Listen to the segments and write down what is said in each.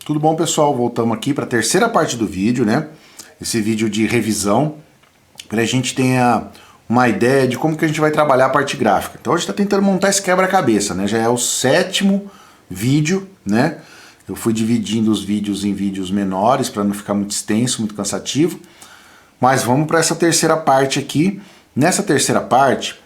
Tudo bom, pessoal? Voltamos aqui para a terceira parte do vídeo, né? Esse vídeo de revisão, para a gente tenha uma ideia de como que a gente vai trabalhar a parte gráfica. Então a gente está tentando montar esse quebra-cabeça, né? Já é o 7º vídeo, né? Eu fui dividindo os vídeos em vídeos menores para não ficar muito extenso, muito cansativo. Mas vamos para essa terceira parte aqui. Nessa terceira parte,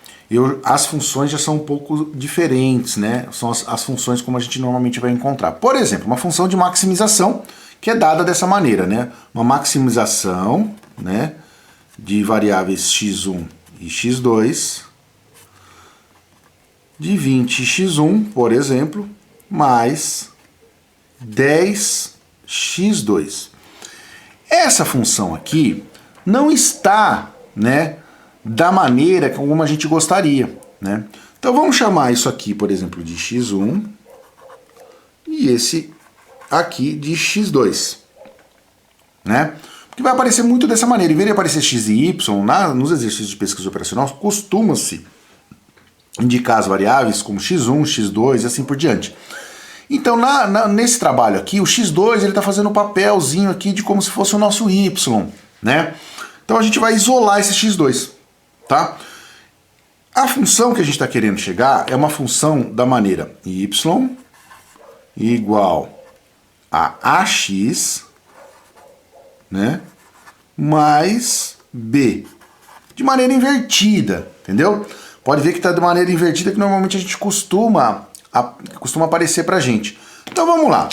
as funções já são um pouco diferentes, né? São as funções como a gente normalmente vai encontrar. Por exemplo, uma função de maximização que é dada dessa maneira, né? Uma maximização, né, de variáveis x1 e x2 de 20x1, por exemplo, mais 10x2. Essa função aqui não está, né, da maneira como a gente gostaria, né? Então vamos chamar isso aqui, por exemplo, de x1 e esse aqui de x2, né? Porque vai aparecer muito dessa maneira. Em vez de aparecer x e y, nos exercícios de pesquisa operacional, costuma-se indicar as variáveis como x1, x2 e assim por diante. Então, nesse trabalho aqui, o x2 ele está fazendo um papelzinho aqui de como se fosse o nosso y, né? Então a gente vai isolar esse x2, tá? A função que a gente está querendo chegar é uma função da maneira y igual a ax, né, mais b, de maneira invertida, entendeu? Pode ver que está de maneira invertida, que normalmente a gente costuma aparecer pra gente. Então vamos lá.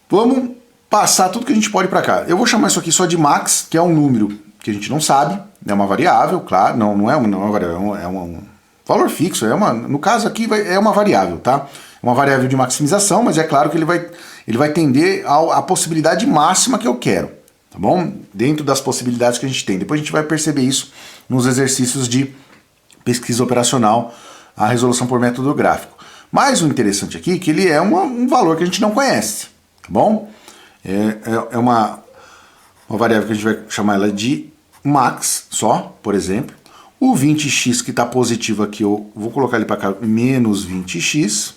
Vamos passar tudo que a gente pode para cá. Eu vou chamar isso aqui só de max, que é um número que a gente não sabe, é uma variável, claro, não é uma variável, é um valor fixo, no caso aqui é uma variável, tá? É uma variável de maximização, mas é claro que ele vai tender à possibilidade máxima que eu quero, tá bom? Dentro das possibilidades que a gente tem. Depois a gente vai perceber isso nos exercícios de pesquisa operacional, a resolução por método gráfico. Mas o interessante aqui é que ele é um valor que a gente não conhece, tá bom? É uma variável que a gente vai chamar ela de max só, por exemplo. O 20x que está positivo aqui, eu vou colocar ele para cá, menos 20x.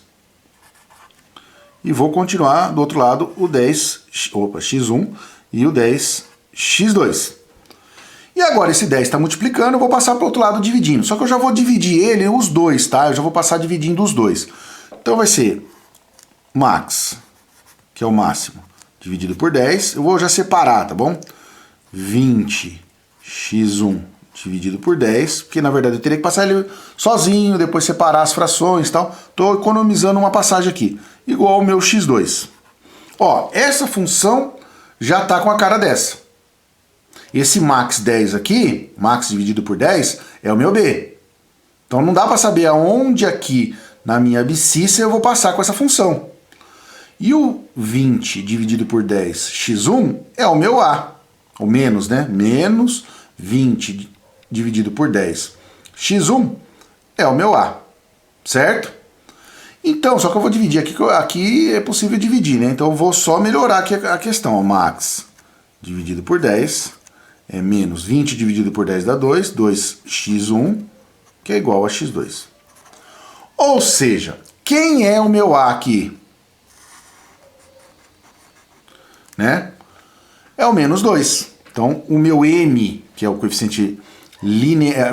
E vou continuar do outro lado o x1 e o 10x2. E agora esse 10 está multiplicando, eu vou passar para o outro lado dividindo. Só que eu já vou dividir ele, os dois, tá? Eu já vou passar dividindo os dois. Então vai ser max, que é o máximo, dividido por 10. Eu vou já separar, tá bom? 20x1 dividido por 10, porque na verdade eu teria que passar ele sozinho, depois separar as frações e tal. Estou economizando uma passagem aqui, igual ao meu x2. Ó, essa função já está com a cara dessa. Esse max 10 aqui, max dividido por 10, é o meu b. Então não dá para saber aonde aqui na minha abscissa eu vou passar com essa função. E o 20 dividido por 10 x1 é o meu a. O menos, né? Menos 20 dividido por 10 x1 é o meu a. Certo? Então, só que eu vou dividir aqui é possível dividir, né? Então eu vou só melhorar aqui a questão. Max dividido por 10 é menos 20 dividido por 10 dá 2, 2x1, que é igual a x2. Ou seja, quem é o meu a aqui? Né? É o menos 2. Então, o meu m, que é o coeficiente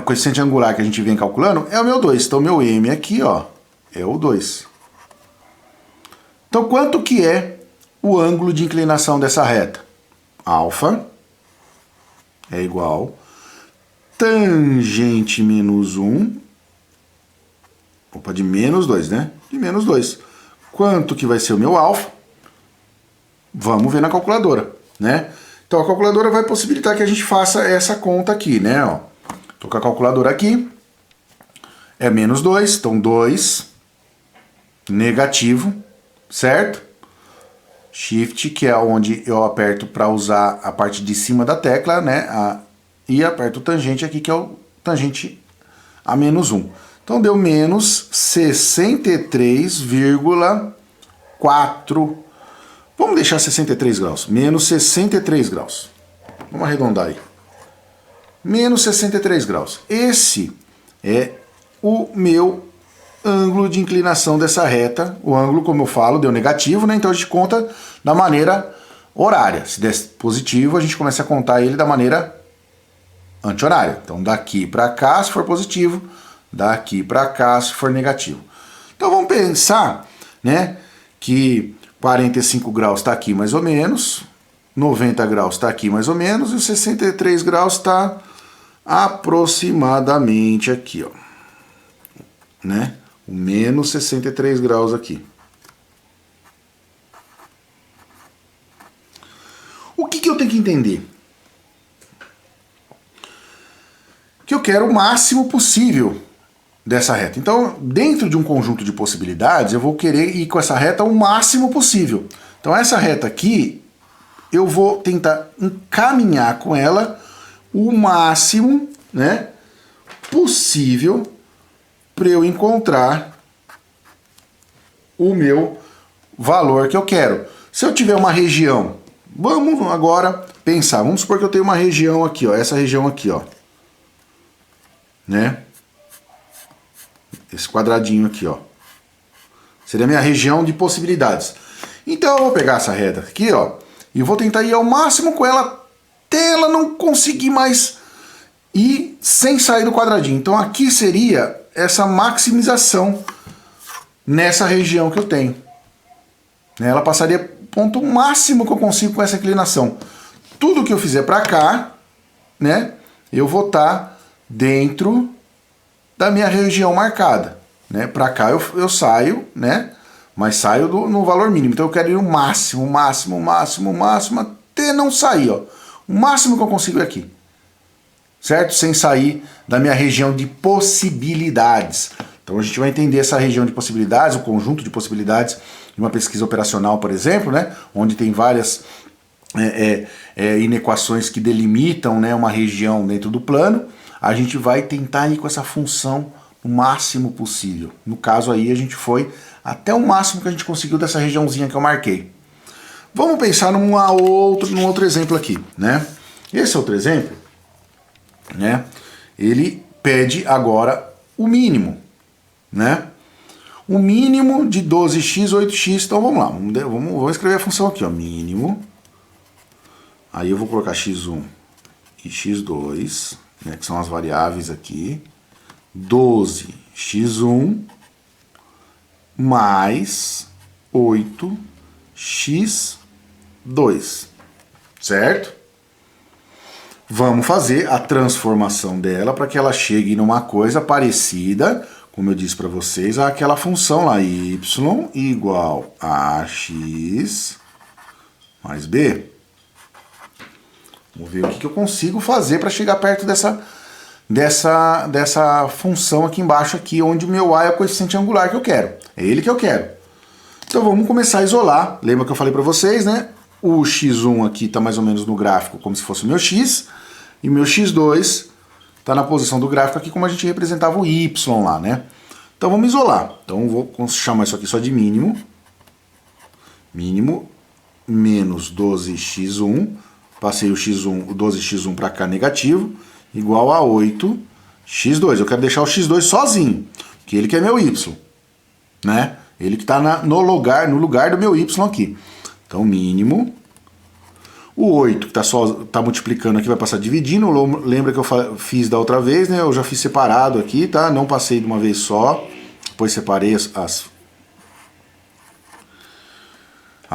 coeficiente angular que a gente vem calculando, é o meu 2. Então, o meu m aqui, ó, é o 2. Então, quanto que é o ângulo de inclinação dessa reta? Alfa é igual tangente menos 1, de menos 2, né? De menos 2. Quanto que vai ser o meu alfa? Vamos ver na calculadora, né? Então a calculadora vai possibilitar que a gente faça essa conta aqui, né? Ó, tô com a calculadora aqui, é menos 2, então 2, negativo, certo? Shift, que é onde eu aperto para usar a parte de cima da tecla, né? E aperto o tangente aqui, que é o tangente a menos 1. Então deu menos 63,4. Vamos deixar 63 graus. Menos 63 graus. Vamos arredondar aí. Menos 63 graus. Esse é o meu ângulo de inclinação dessa reta. O ângulo, como eu falo, deu negativo, né? Então a gente conta da maneira horária. Se der positivo, a gente começa a contar ele da maneira anti-horária. Então daqui para cá, se for positivo, daqui para cá, se for negativo. Então vamos pensar, né, que 45 graus está aqui mais ou menos, 90 graus está aqui mais ou menos, e 63 graus está aproximadamente aqui, ó, né? O menos 63 graus aqui. O que eu tenho que entender? Que eu quero o máximo possível dessa reta. Então, dentro de um conjunto de possibilidades, eu vou querer ir com essa reta o máximo possível. Então, essa reta aqui, eu vou tentar encaminhar com ela o máximo, né, possível para eu encontrar o meu valor que eu quero. Se eu tiver uma região, vamos agora pensar, vamos supor que eu tenho uma região aqui, ó, essa região aqui, ó, né? Esse quadradinho aqui, ó, seria a minha região de possibilidades. Então eu vou pegar essa reta aqui, ó, e vou tentar ir ao máximo com ela até ela não conseguir mais ir sem sair do quadradinho. Então aqui seria essa maximização nessa região que eu tenho. Ela passaria ponto máximo que eu consigo com essa inclinação. Tudo que eu fizer para cá, né, eu vou estar dentro da minha região marcada, né? Para cá eu saio, né? Mas saio no valor mínimo. Então eu quero ir o máximo, máximo, máximo, máximo, até não sair, ó. O máximo que eu consigo é aqui, certo? Sem sair da minha região de possibilidades. Então a gente vai entender essa região de possibilidades, o conjunto de possibilidades de uma pesquisa operacional, por exemplo, né? Onde tem várias inequações que delimitam, né, uma região dentro do plano. A gente vai tentar ir com essa função o máximo possível. No caso aí a gente foi até o máximo que a gente conseguiu dessa regiãozinha que eu marquei. Vamos pensar num outro exemplo aqui, né? Esse outro exemplo, né, ele pede agora o mínimo, né? O mínimo de 12x, 8x. Então vamos lá, vamos escrever a função aqui, ó, mínimo. Aí eu vou colocar x1 e x2, né, que são as variáveis aqui, 12x1 mais 8x2, certo? Vamos fazer a transformação dela para que ela chegue numa coisa parecida, como eu disse para vocês, àquela função lá, y igual a x mais b. Vamos ver o que eu consigo fazer para chegar perto dessa função aqui embaixo, aqui, onde o meu a é o coeficiente angular que eu quero. É ele que eu quero. Então vamos começar a isolar. Lembra que eu falei para vocês, né? O x1 aqui está mais ou menos no gráfico como se fosse o meu x, e o meu x2 está na posição do gráfico aqui como a gente representava o y lá, né? Então vamos isolar. Então vou chamar isso aqui só de mínimo. Mínimo menos 12x1. Passei o x1, o 12x1 para cá negativo, igual a 8x2. Eu quero deixar o x2 sozinho, porque ele que é meu y, né? Ele que está no lugar do meu y aqui. Então, mínimo. O 8, que tá multiplicando aqui, vai passar dividindo. Lembra que eu fiz da outra vez, né? Eu já fiz separado aqui, tá? Não passei de uma vez só. Depois separei as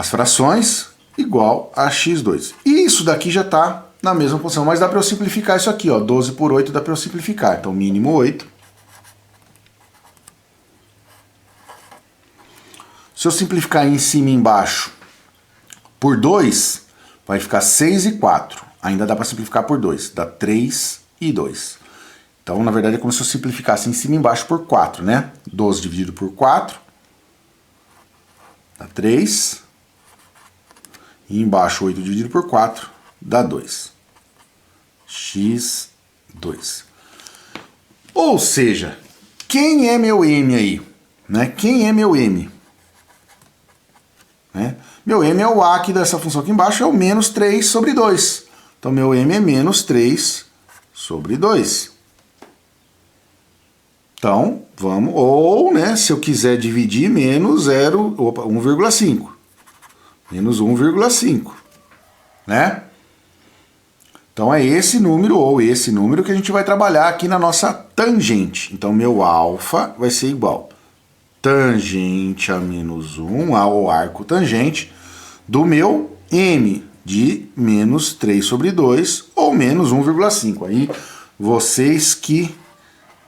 frações, igual a x2. E isso daqui já está na mesma posição, mas dá para eu simplificar isso aqui, ó, 12 por 8 dá para eu simplificar. Então, mínimo 8. Se eu simplificar em cima e embaixo por 2, vai ficar 6 e 4. Ainda dá para simplificar por 2, dá 3 e 2. Então, na verdade, é como se eu simplificasse em cima e embaixo por 4, né? 12 dividido por 4 dá 3. E embaixo 8 dividido por 4 dá 2. x2. Ou seja, quem é meu m aí? Né? Quem é meu m? Né? Meu m é o a aqui dessa função aqui embaixo, é o menos 3 sobre 2. Então, meu m é menos 3 sobre 2. Então, vamos, ou, né, se eu quiser dividir, menos 1,5. Menos 1,5, né? Então é esse número ou esse número que a gente vai trabalhar aqui na nossa tangente. Então meu alfa vai ser igual tangente a menos 1 ao arco tangente do meu m de menos 3 sobre 2 ou menos 1,5. Aí vocês que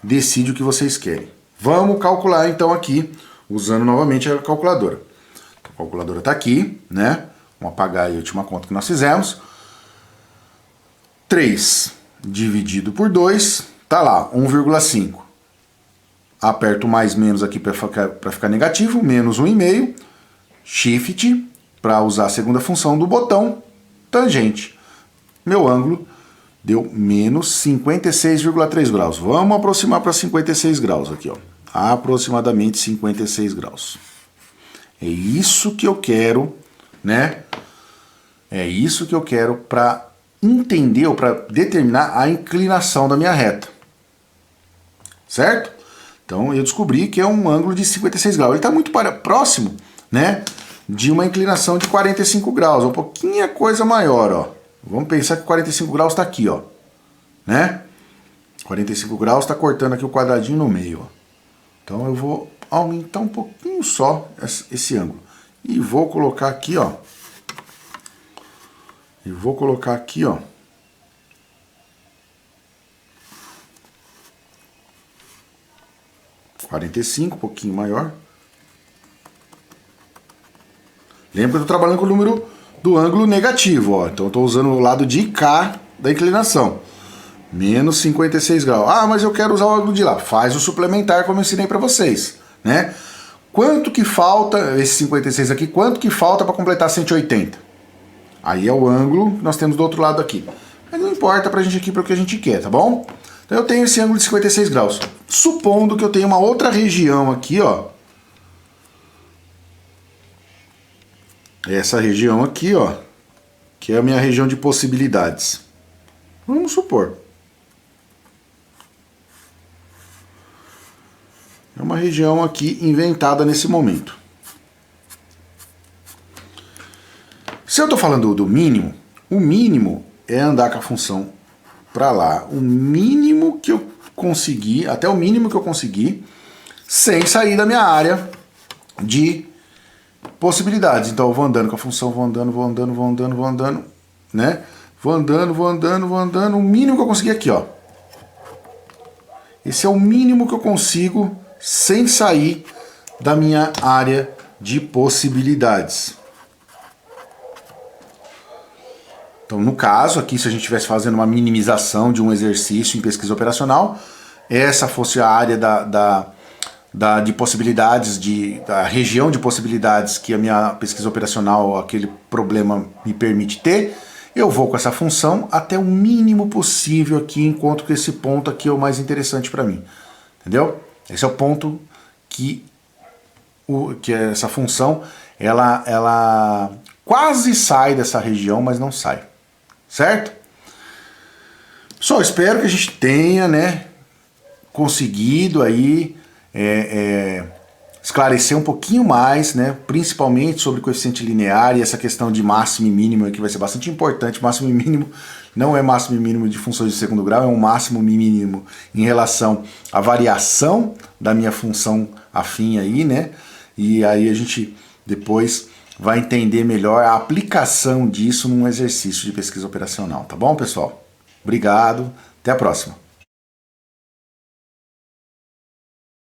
decidem o que vocês querem. Vamos calcular então aqui, usando novamente a calculadora. A calculadora está aqui, né? Vamos apagar aí a última conta que nós fizemos. 3 dividido por 2, tá lá, 1,5. Aperto mais menos aqui para ficar negativo, menos 1,5. Shift, para usar a segunda função do botão, tangente. Meu ângulo deu menos 56,3 graus. Vamos aproximar para 56 graus aqui, ó. Aproximadamente 56 graus. É isso que eu quero, né? É isso que eu quero para entender ou para determinar a inclinação da minha reta. Certo? Então eu descobri que é um ângulo de 56 graus. Ele está muito próximo, né, de uma inclinação de 45 graus. Um pouquinho coisa maior, ó. Vamos pensar que 45 graus está aqui, ó. Né? 45 graus está cortando aqui o quadradinho no meio, ó. Então eu vou aumentar um pouquinho só esse ângulo. E vou colocar aqui, ó. E vou colocar aqui, ó. (45), um pouquinho maior. Lembra que eu estou trabalhando com o número do ângulo negativo, ó. Então eu estou usando o lado de cá da inclinação. Menos 56 graus. Ah, mas eu quero usar o ângulo de lá. Faz o suplementar como eu ensinei para vocês, né? Quanto que falta, esse 56 aqui, quanto que falta para completar 180? Aí é o ângulo que nós temos do outro lado aqui. Mas não importa pra gente aqui para o que a gente quer, tá bom? Então eu tenho esse ângulo de 56 graus. Supondo que eu tenho uma outra região aqui, ó. Essa região aqui, ó, que é a minha região de possibilidades. Vamos supor. É uma região aqui inventada nesse momento. Se eu estou falando do mínimo, o mínimo é andar com a função para lá, o mínimo que eu conseguir, até o mínimo que eu conseguir, sem sair da minha área de possibilidades. Então eu vou andando com a função, vou andando, né? Vou andando, o mínimo que eu conseguir aqui, ó. Esse é o mínimo que eu consigo sem sair da minha área de possibilidades. Então, no caso, aqui, se a gente estivesse fazendo uma minimização de um exercício em pesquisa operacional, essa fosse a área de possibilidades, da região de possibilidades que a minha pesquisa operacional, aquele problema me permite ter, eu vou com essa função até o mínimo possível aqui, enquanto que esse ponto aqui é o mais interessante para mim. Entendeu? Esse é o ponto que essa função, ela quase sai dessa região, mas não sai. Certo? Só espero que a gente tenha, né, conseguido aí esclarecer um pouquinho mais, né, principalmente sobre coeficiente linear e essa questão de máximo e mínimo aqui vai ser bastante importante. Máximo e mínimo não é máximo e mínimo de funções de segundo grau, é um máximo e mínimo em relação à variação da minha função afim aí, né? E aí a gente depois vai entender melhor a aplicação disso num exercício de pesquisa operacional, tá bom, pessoal? Obrigado, até a próxima.